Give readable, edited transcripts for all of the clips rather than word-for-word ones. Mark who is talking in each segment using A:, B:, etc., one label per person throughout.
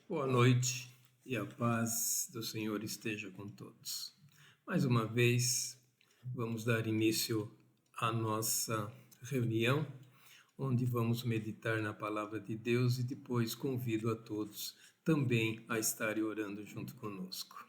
A: Boa noite e a paz do Senhor esteja com todos. Mais uma vez, vamos dar início à nossa reunião, onde vamos meditar na palavra de Deus e depois convido a todos também a estarem orando junto conosco.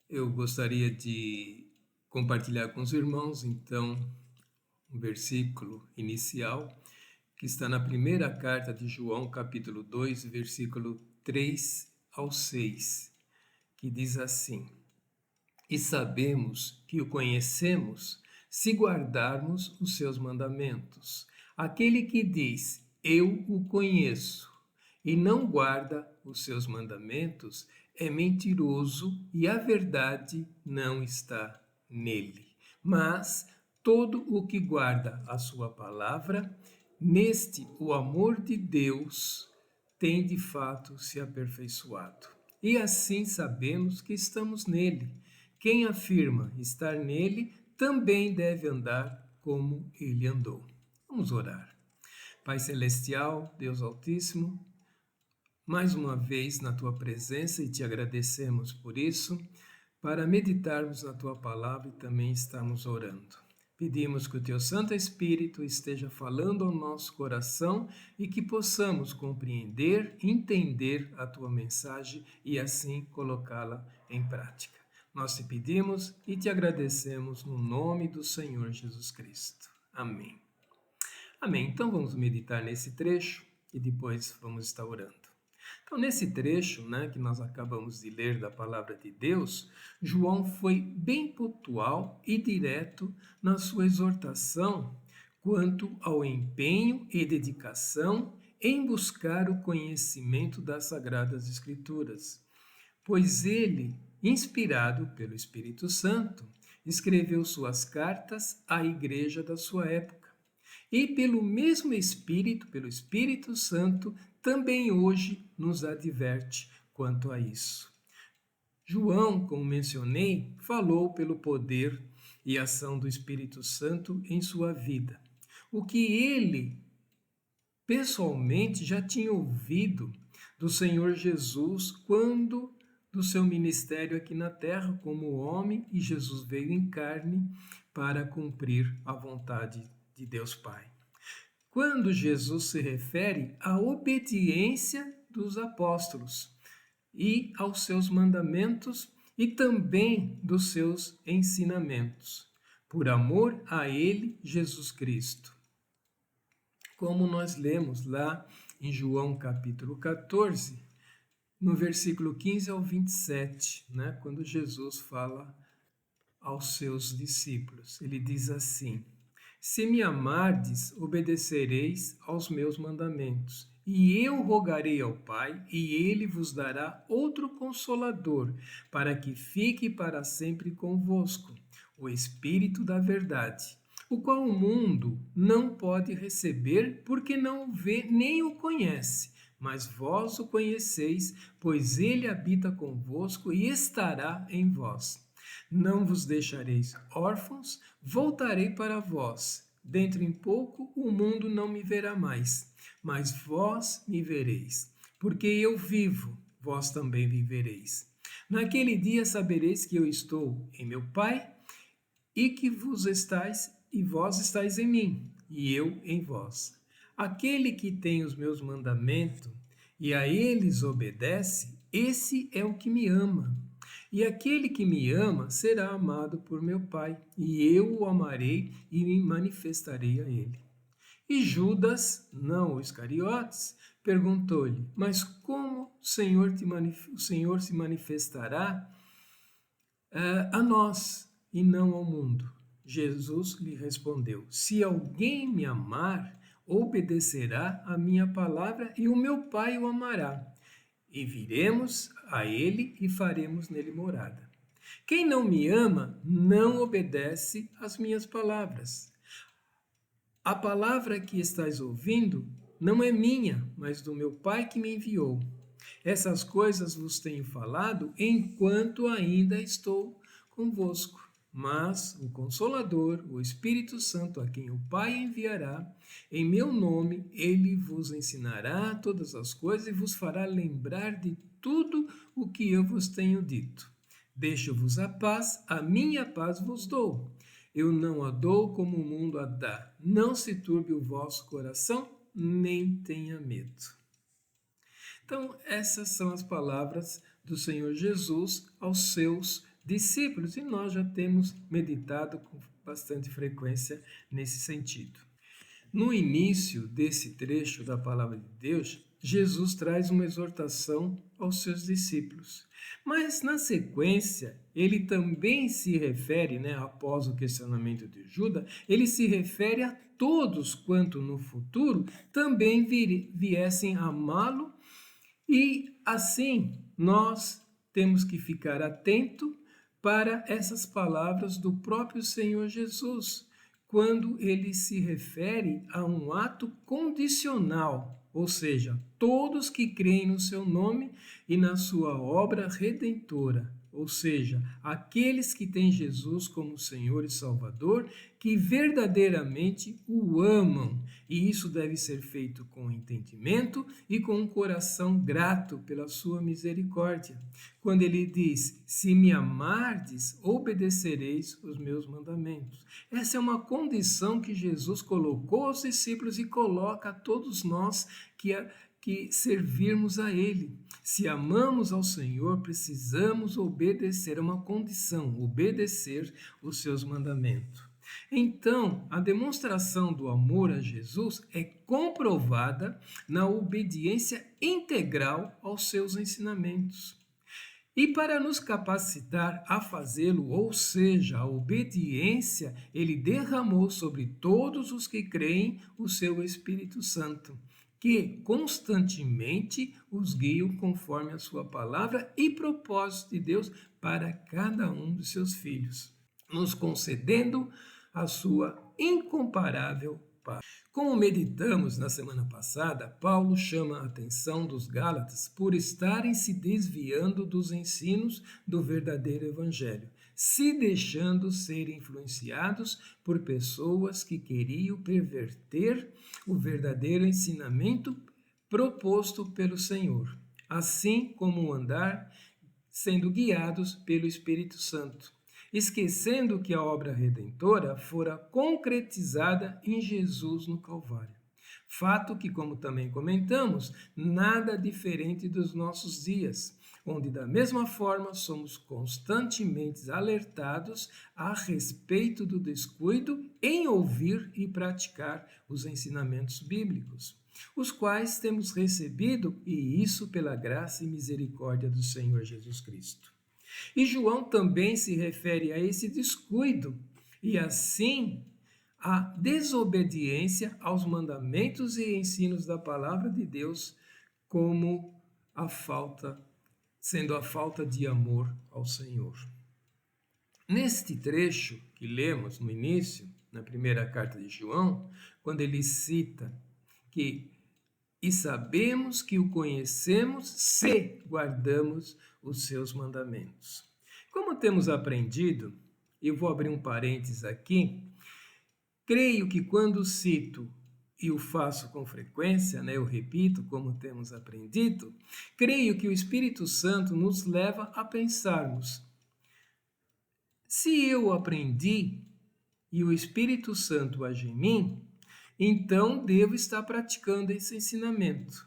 A: Eu gostaria de compartilhar com os irmãos, então, um versículo inicial que está na primeira carta de João, capítulo 2, versículo 3 ao 6, que diz assim: E sabemos que o conhecemos se guardarmos os seus mandamentos. Aquele que diz, eu o conheço, e não guarda os seus mandamentos, é mentiroso e a verdade não está nele. Mas todo o que guarda a sua palavra, neste o amor de Deus tem de fato se aperfeiçoado. E assim sabemos que estamos nele. Quem afirma estar nele também deve andar como ele andou. Vamos orar. Pai Celestial, Deus Altíssimo, mais uma vez na tua presença e te agradecemos por isso, para meditarmos na tua palavra e também estamos orando. Pedimos que o teu Santo Espírito esteja falando ao nosso coração e que possamos compreender, entender a tua mensagem e assim colocá-la em prática. Nós te pedimos e te agradecemos no nome do Senhor Jesus Cristo. Amém. Amém. Então vamos meditar nesse trecho e depois vamos estar orando. Então, nesse trecho, que nós acabamos de ler da palavra de Deus, João foi bem pontual e direto na sua exortação quanto ao empenho e dedicação em buscar o conhecimento das Sagradas Escrituras, pois ele, inspirado pelo Espírito Santo, escreveu suas cartas à igreja da sua época. E pelo mesmo Espírito, pelo Espírito Santo, também hoje nos adverte quanto a isso. João, como mencionei, falou pelo poder e ação do Espírito Santo em sua vida. O que ele pessoalmente já tinha ouvido do Senhor Jesus quando do seu ministério aqui na terra como homem, e Jesus veio em carne para cumprir a vontade de Deus Pai. Quando Jesus se refere à obediência dos apóstolos e aos seus mandamentos e também dos seus ensinamentos, por amor a ele, Jesus Cristo. Como nós lemos lá em João capítulo 14, no versículo 15 ao 27, quando Jesus fala aos seus discípulos. Ele diz assim: Se me amardes, obedecereis aos meus mandamentos. E eu rogarei ao Pai, e ele vos dará outro Consolador, para que fique para sempre convosco, o Espírito da verdade, o qual o mundo não pode receber, porque não o vê nem o conhece. Mas vós o conheceis, pois ele habita convosco e estará em vós. Não vos deixareis órfãos, voltarei para vós. Dentro em pouco o mundo não me verá mais, mas vós me vereis. Porque eu vivo, vós também vivereis. Naquele dia sabereis que eu estou em meu Pai, e que vos estáis, e vós estáis em mim, e eu em vós. Aquele que tem os meus mandamentos e a eles obedece, esse é o que me ama. E aquele que me ama será amado por meu Pai, e eu o amarei e me manifestarei a ele. E Judas, não o Iscariotes, perguntou-lhe: Mas como o Senhor se manifestará a nós e não ao mundo? Jesus lhe respondeu: Se alguém me amar, obedecerá a minha palavra, e o meu Pai o amará. E viremos a ele e faremos nele morada. Quem não me ama não obedece às minhas palavras. A palavra que estás ouvindo não é minha, mas do meu Pai que me enviou. Essas coisas vos tenho falado enquanto ainda estou convosco. Mas o Consolador, o Espírito Santo, a quem o Pai enviará, em meu nome, ele vos ensinará todas as coisas e vos fará lembrar de tudo o que eu vos tenho dito. Deixo-vos a minha paz vos dou. Eu não a dou como o mundo a dá. Não se turbe o vosso coração, nem tenha medo. Então, essas são as palavras do Senhor Jesus aos seus discípulos, e nós já temos meditado com bastante frequência nesse sentido. No início desse trecho da palavra de Deus, Jesus traz uma exortação aos seus discípulos. Mas, na sequência, ele também se refere, após o questionamento de Judas, ele se refere a todos quanto no futuro também viessem amá-lo, e assim nós temos que ficar atento para essas palavras do próprio Senhor Jesus, quando ele se refere a um ato condicional, ou seja, todos que creem no seu nome e na sua obra redentora, ou seja, aqueles que têm Jesus como Senhor e Salvador, que verdadeiramente o amam, e isso deve ser feito com entendimento e com um coração grato pela sua misericórdia. Quando ele diz, se me amardes, obedecereis os meus mandamentos. Essa é uma condição que Jesus colocou aos discípulos e coloca a todos nós que servirmos a Ele. Se amamos ao Senhor, precisamos obedecer, é uma condição, obedecer os seus mandamentos. Então, a demonstração do amor a Jesus é comprovada na obediência integral aos seus ensinamentos. E para nos capacitar a fazê-lo, ou seja, a obediência, ele derramou sobre todos os que creem o seu Espírito Santo, que constantemente os guiam conforme a sua palavra e propósito de Deus para cada um dos seus filhos, nos concedendo a sua incomparável paz. Como meditamos na semana passada, Paulo chama a atenção dos Gálatas por estarem se desviando dos ensinos do verdadeiro evangelho, se deixando ser influenciados por pessoas que queriam perverter o verdadeiro ensinamento proposto pelo Senhor, assim como andar sendo guiados pelo Espírito Santo, esquecendo que a obra redentora fora concretizada em Jesus no Calvário. Fato que, como também comentamos, nada diferente dos nossos dias, onde da mesma forma somos constantemente alertados a respeito do descuido em ouvir e praticar os ensinamentos bíblicos, os quais temos recebido, e isso pela graça e misericórdia do Senhor Jesus Cristo. E João também se refere a esse descuido e, assim, a desobediência aos mandamentos e ensinos da palavra de Deus como sendo a falta de amor ao Senhor. Neste trecho que lemos no início, na primeira carta de João, quando ele cita que e sabemos que o conhecemos se guardamos os seus mandamentos. Como temos aprendido, eu vou abrir um parênteses aqui, creio que quando cito e o faço com frequência, eu repito como temos aprendido, creio que o Espírito Santo nos leva a pensarmos, se eu aprendi e o Espírito Santo age em mim, então devo estar praticando esse ensinamento.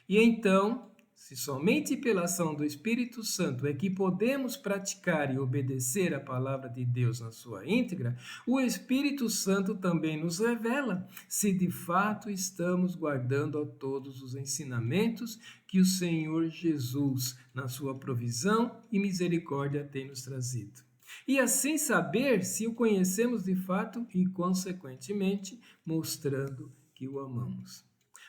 A: E então, se somente pela ação do Espírito Santo é que podemos praticar e obedecer a palavra de Deus na sua íntegra, o Espírito Santo também nos revela se de fato estamos guardando a todos os ensinamentos que o Senhor Jesus, na sua provisão e misericórdia, tem nos trazido. E assim saber se o conhecemos de fato e, consequentemente, mostrando que o amamos.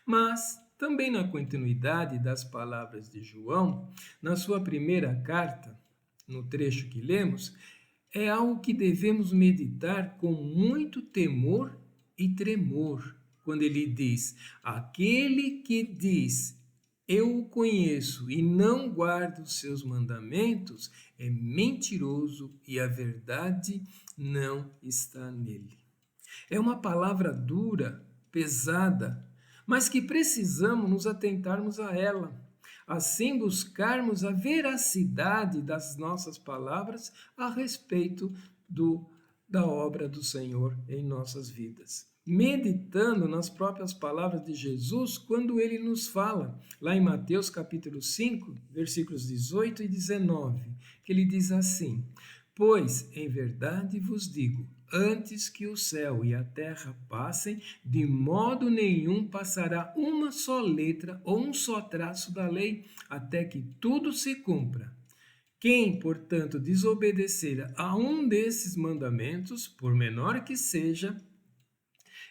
A: Mas, também na continuidade das palavras de João, na sua primeira carta, no trecho que lemos, é algo que devemos meditar com muito temor e tremor, quando ele diz, aquele que diz eu o conheço e não guardo os seus mandamentos, é mentiroso e a verdade não está nele. É uma palavra dura, pesada, mas que precisamos nos atentarmos a ela. Assim, buscarmos a veracidade das nossas palavras a respeito da obra do Senhor em nossas vidas. Meditando nas próprias palavras de Jesus, quando ele nos fala, lá em Mateus capítulo 5, versículos 18 e 19, que ele diz assim: Pois, em verdade vos digo, antes que o céu e a terra passem, de modo nenhum passará uma só letra ou um só traço da lei, até que tudo se cumpra. Quem, portanto, desobedecer a um desses mandamentos, por menor que seja,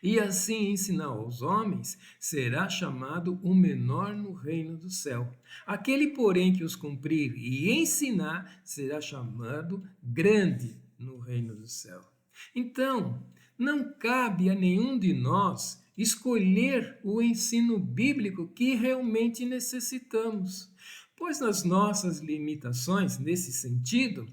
A: e assim ensinar aos homens, será chamado o menor no reino do céu. Aquele, porém, que os cumprir e ensinar, será chamado grande no reino do céu. Então, não cabe a nenhum de nós escolher o ensino bíblico que realmente necessitamos, pois nas nossas limitações, nesse sentido,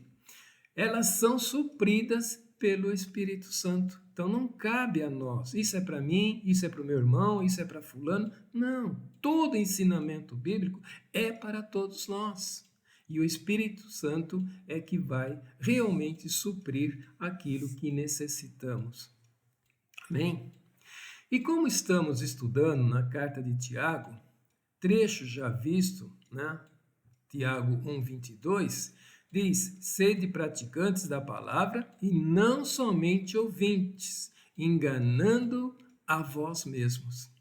A: elas são supridas pelo Espírito Santo. Então não cabe a nós. Isso é para mim, isso é para o meu irmão, isso é para fulano. Não. Todo ensinamento bíblico é para todos nós. E o Espírito Santo é que vai realmente suprir aquilo que necessitamos. Amém? E como estamos estudando na carta de Tiago, trecho já visto, né? Tiago 1:22, diz: sede praticantes da palavra e não somente ouvintes, enganando a vós mesmos.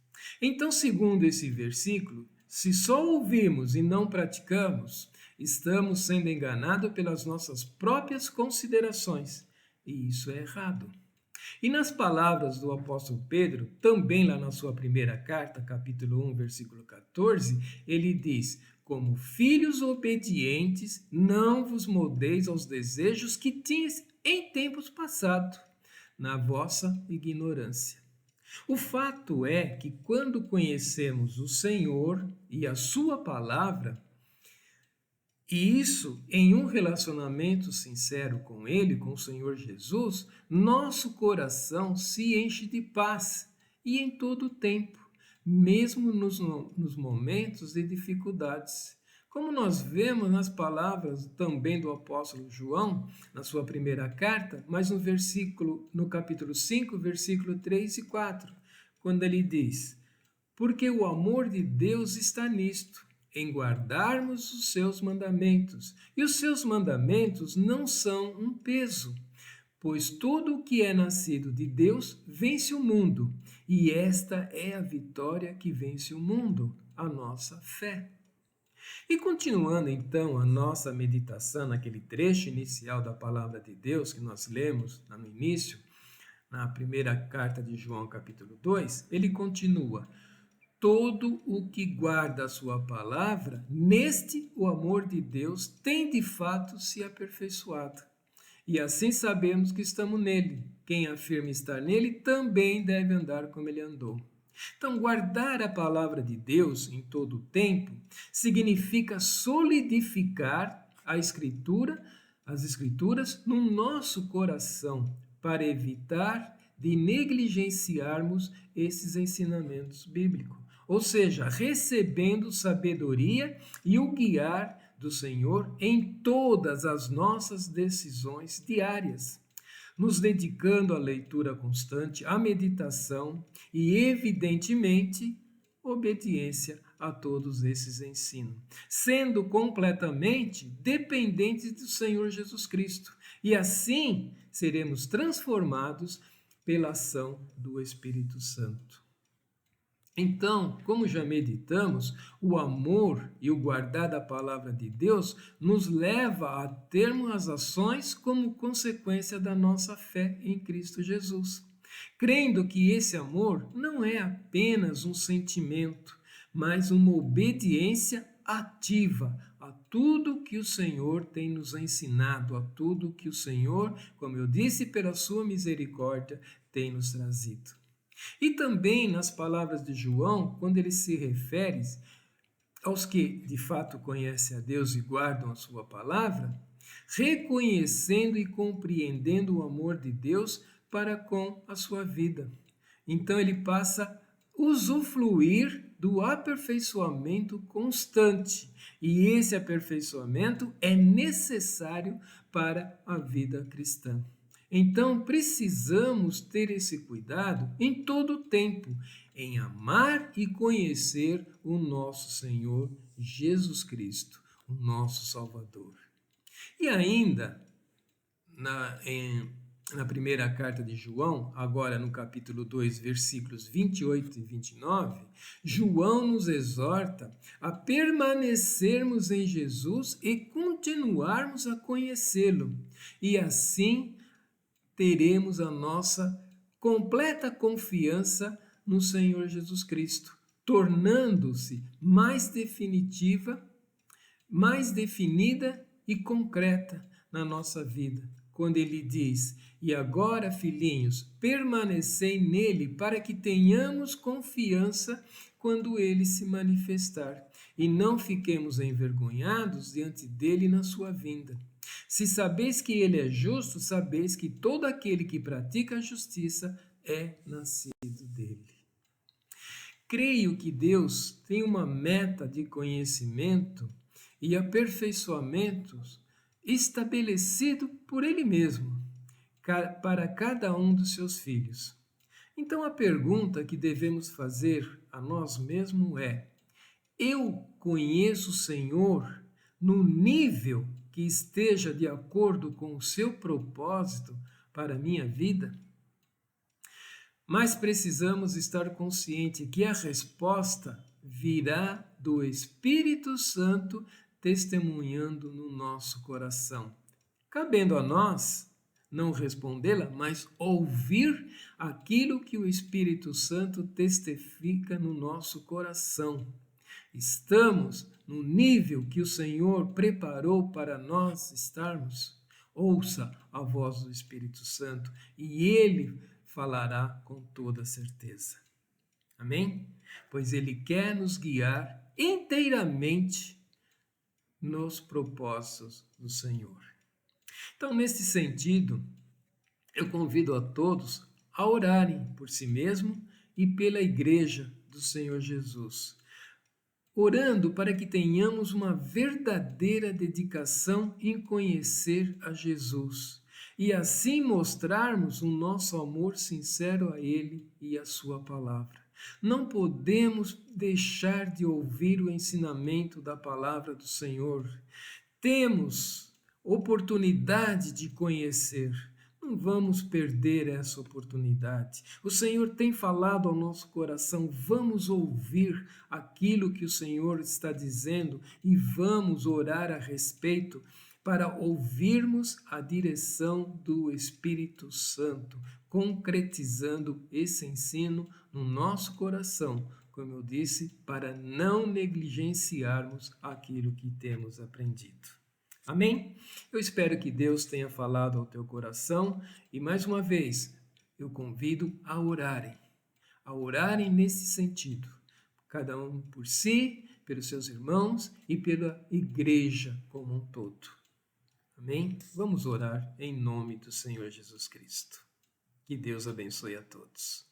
A: Então, segundo esse versículo, se só ouvimos e não praticamos, estamos sendo enganados pelas nossas próprias considerações, e isso é errado. E nas palavras do apóstolo Pedro, também lá na sua primeira carta, capítulo 1, versículo 14, ele diz: como filhos obedientes, não vos moldeis aos desejos que tinhas em tempos passados, na vossa ignorância. O fato é que quando conhecemos o Senhor e a sua palavra, e isso em um relacionamento sincero com Ele, com o Senhor Jesus, nosso coração se enche de paz e em todo o tempo, mesmo nos momentos de dificuldades. Como nós vemos nas palavras também do apóstolo João, na sua primeira carta, mas no capítulo 5, versículo 3 e 4, quando ele diz: porque o amor de Deus está nisto, em guardarmos os seus mandamentos. E os seus mandamentos não são um peso, pois tudo o que é nascido de Deus vence o mundo, e esta é a vitória que vence o mundo, a nossa fé. E continuando então a nossa meditação naquele trecho inicial da palavra de Deus que nós lemos no início, na primeira carta de João, capítulo 2, ele continua: todo o que guarda a sua palavra, neste o amor de Deus tem de fato se aperfeiçoado. E assim sabemos que estamos nele. Quem afirma estar nele também deve andar como ele andou. Então, guardar a palavra de Deus em todo o tempo significa solidificar as escrituras no nosso coração, para evitar de negligenciarmos esses ensinamentos bíblicos. Ou seja, recebendo sabedoria e o guiar do Senhor em todas as nossas decisões diárias, nos dedicando à leitura constante, à meditação e, evidentemente, obediência a todos esses ensinos, sendo completamente dependentes do Senhor Jesus Cristo. E assim seremos transformados pela ação do Espírito Santo. Então, como já meditamos, o amor e o guardar da palavra de Deus nos leva a termos as ações como consequência da nossa fé em Cristo Jesus, crendo que esse amor não é apenas um sentimento, mas uma obediência ativa a tudo que o Senhor tem nos ensinado, a tudo que o Senhor, como eu disse, pela sua misericórdia, tem nos trazido. E também nas palavras de João, quando ele se refere aos que de fato conhecem a Deus e guardam a sua palavra, reconhecendo e compreendendo o amor de Deus para com a sua vida. Então ele passa a usufruir do aperfeiçoamento constante. E esse aperfeiçoamento é necessário para a vida cristã. Então precisamos ter esse cuidado em todo o tempo, em amar e conhecer o nosso Senhor Jesus Cristo, o nosso Salvador. E ainda, na primeira carta de João, agora no capítulo 2, versículos 28 e 29, João nos exorta a permanecermos em Jesus e continuarmos a conhecê-lo. E assim teremos a nossa completa confiança no Senhor Jesus Cristo, tornando-se mais definitiva, mais definida e concreta na nossa vida. Quando ele diz: "E agora, filhinhos, permanecei nele para que tenhamos confiança quando ele se manifestar, e não fiquemos envergonhados diante dele na sua vinda. Se sabeis que ele é justo, sabeis que todo aquele que pratica a justiça é nascido dele." Creio que Deus tem uma meta de conhecimento e aperfeiçoamentos estabelecido por Ele mesmo para cada um dos seus filhos. Então a pergunta que devemos fazer a nós mesmos é: eu conheço o Senhor no nível que esteja de acordo com o seu propósito para a minha vida? Mas precisamos estar conscientes que a resposta virá do Espírito Santo testemunhando no nosso coração. Cabendo a nós não respondê-la, mas ouvir aquilo que o Espírito Santo testifica no nosso coração. Estamos no nível que o Senhor preparou para nós estarmos? Ouça a voz do Espírito Santo e Ele falará com toda certeza. Amém? Pois Ele quer nos guiar inteiramente nos propósitos do Senhor. Então, nesse sentido, eu convido a todos a orarem por si mesmo e pela Igreja do Senhor Jesus, orando para que tenhamos uma verdadeira dedicação em conhecer a Jesus e assim mostrarmos o nosso amor sincero a Ele e a Sua palavra. Não podemos deixar de ouvir o ensinamento da palavra do Senhor. Temos oportunidade de conhecer. Não vamos perder essa oportunidade. O Senhor tem falado ao nosso coração. Vamos ouvir aquilo que o Senhor está dizendo e vamos orar a respeito para ouvirmos a direção do Espírito Santo, concretizando esse ensino no nosso coração, como eu disse, para não negligenciarmos aquilo que temos aprendido. Amém? Eu espero que Deus tenha falado ao teu coração e, mais uma vez, eu convido a orarem nesse sentido, cada um por si, pelos seus irmãos e pela igreja como um todo. Amém? Vamos orar em nome do Senhor Jesus Cristo. Que Deus abençoe a todos.